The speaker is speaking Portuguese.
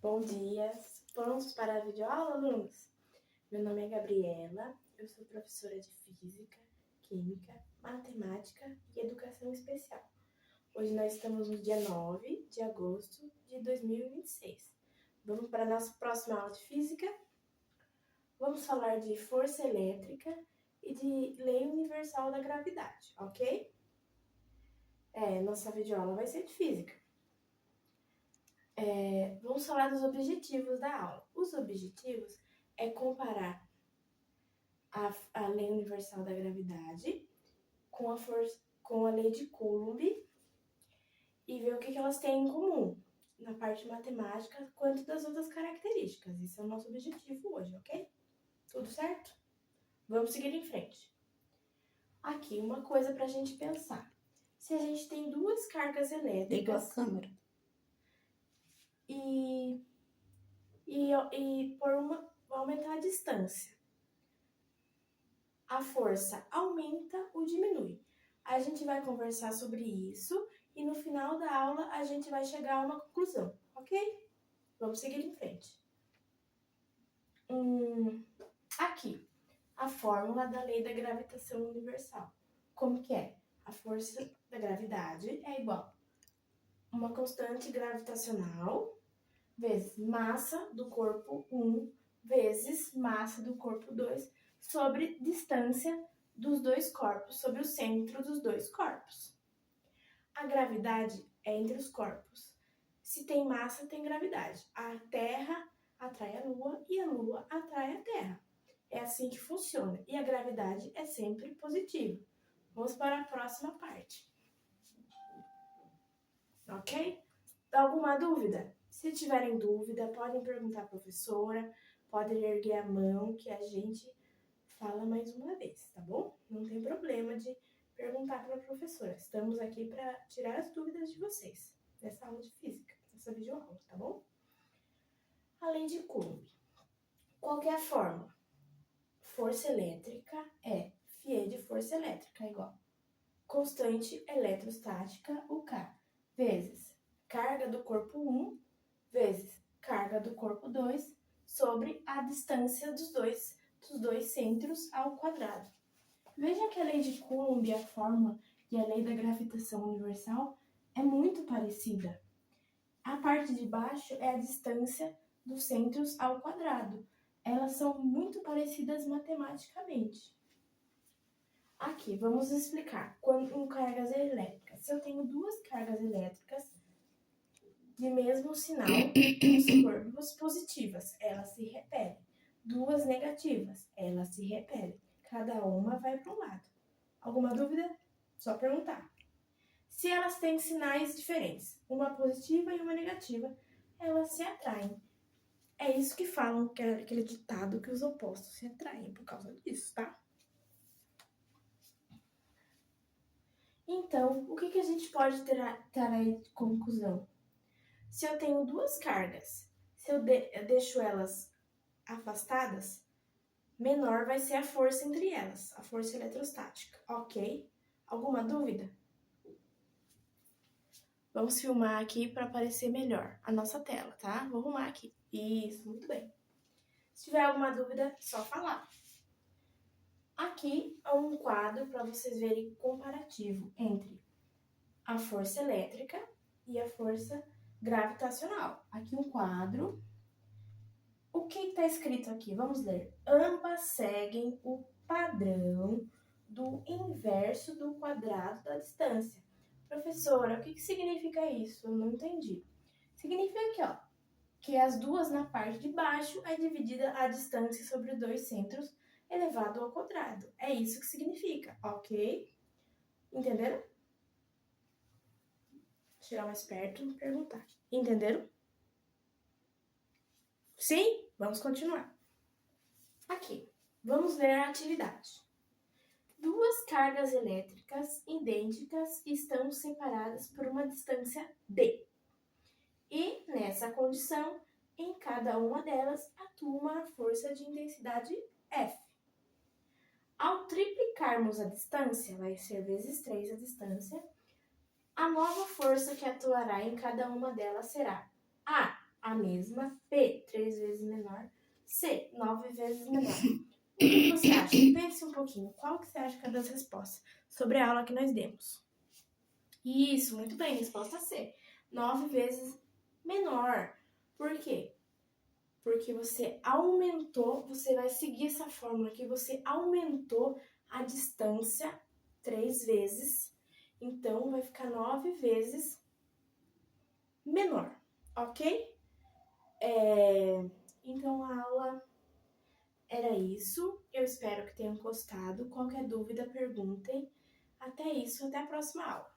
Bom dia! Prontos para a videoaula, alunos? Meu nome é Gabriela, eu sou professora de Física, Química, Matemática e Educação Especial. Hoje nós estamos no dia 9 de agosto de 2026. Vamos para a nossa próxima aula de Física. Vamos falar de força elétrica e de lei universal da gravidade, ok? Nossa videoaula vai ser de Física. Vamos falar dos objetivos da aula. Os objetivos é comparar a lei universal da gravidade com a lei de Coulomb e ver o que elas têm em comum na parte matemática quanto das outras características. Esse é o nosso objetivo hoje, ok? Tudo certo? Vamos seguir em frente. Aqui, uma coisa para a gente pensar. Se a gente tem duas cargas elétricas... Liga a câmera. Aumentar a distância. A força aumenta ou diminui. A gente vai conversar sobre isso e no final da aula a gente vai chegar a uma conclusão, ok? Vamos seguir em frente. Aqui, a fórmula da lei da gravitação universal. Como que é? A força da gravidade é igual a uma constante gravitacional vezes massa do corpo 1 vezes massa do corpo 2 sobre distância dos dois corpos, sobre o centro dos dois corpos. A gravidade é entre os corpos. Se tem massa, tem gravidade. A Terra atrai a Lua e a Lua atrai a Terra. É assim que funciona. E a gravidade é sempre positiva. Vamos para a próxima parte. Ok? Alguma dúvida? Se tiverem dúvida, podem perguntar à professora, podem erguer a mão que a gente fala mais uma vez, tá bom? Não tem problema de perguntar para a professora. Estamos aqui para tirar as dúvidas de vocês nessa aula de física, nessa videoaula, tá bom? Além de Coulomb. Qual que é a fórmula? Força elétrica é φ de força elétrica igual constante eletrostática, UK, vezes carga do corpo 1 vezes carga do corpo 2 sobre a distância dos dois centros ao quadrado. Veja que a lei de Coulomb, a fórmula e a lei da gravitação universal é muito parecida. A parte de baixo é a distância dos centros ao quadrado. Elas são muito parecidas matematicamente. Aqui, vamos explicar com cargas elétricas. Se eu tenho duas cargas elétricas de mesmo sinal, vamos supor, duas positivas, elas se repelem. Duas negativas, elas se repelem. Cada uma vai para um lado. Alguma dúvida? Só perguntar. Se elas têm sinais diferentes, uma positiva e uma negativa, elas se atraem. É isso que falam, que é aquele ditado que os opostos se atraem por causa disso, tá? Então, o que a gente pode tirar aí de conclusão? Se eu tenho duas cargas, se eu deixo elas afastadas, menor vai ser a força entre elas, a força eletrostática, ok? Alguma dúvida? Vamos filmar aqui para aparecer melhor a nossa tela, tá? Vou arrumar aqui. Isso, muito bem. Se tiver alguma dúvida, só falar. Aqui é um quadro para vocês verem comparativo entre a força elétrica e a força gravitacional. Aqui um quadro. O que está escrito aqui? Vamos ler. Ambas seguem o padrão do inverso do quadrado da distância. Professora, o que significa isso? Eu não entendi. Significa que as duas na parte de baixo é dividida a distância sobre os dois centros elevado ao quadrado. É isso que significa, ok? Entenderam? Chegar mais perto e perguntar. Entenderam? Sim? Vamos continuar. Aqui, vamos ler a atividade. Duas cargas elétricas idênticas estão separadas por uma distância d. E, nessa condição, em cada uma delas atua uma força de intensidade F. Ao triplicarmos a distância, vai ser vezes 3 a distância, a nova força que atuará em cada uma delas será A, a mesma. P, 3 vezes menor. C, 9 vezes menor. O que você acha? Pense um pouquinho. Qual que você acha que é das respostas sobre a aula que nós demos? Isso, muito bem. Resposta C. 9 vezes menor. Por quê? Porque você aumentou, você vai seguir essa fórmula aqui, você aumentou a distância 3 vezes, então vai ficar 9 vezes menor, ok? Então a aula era isso, eu espero que tenham gostado. Qualquer dúvida, perguntem. Até isso, até a próxima aula.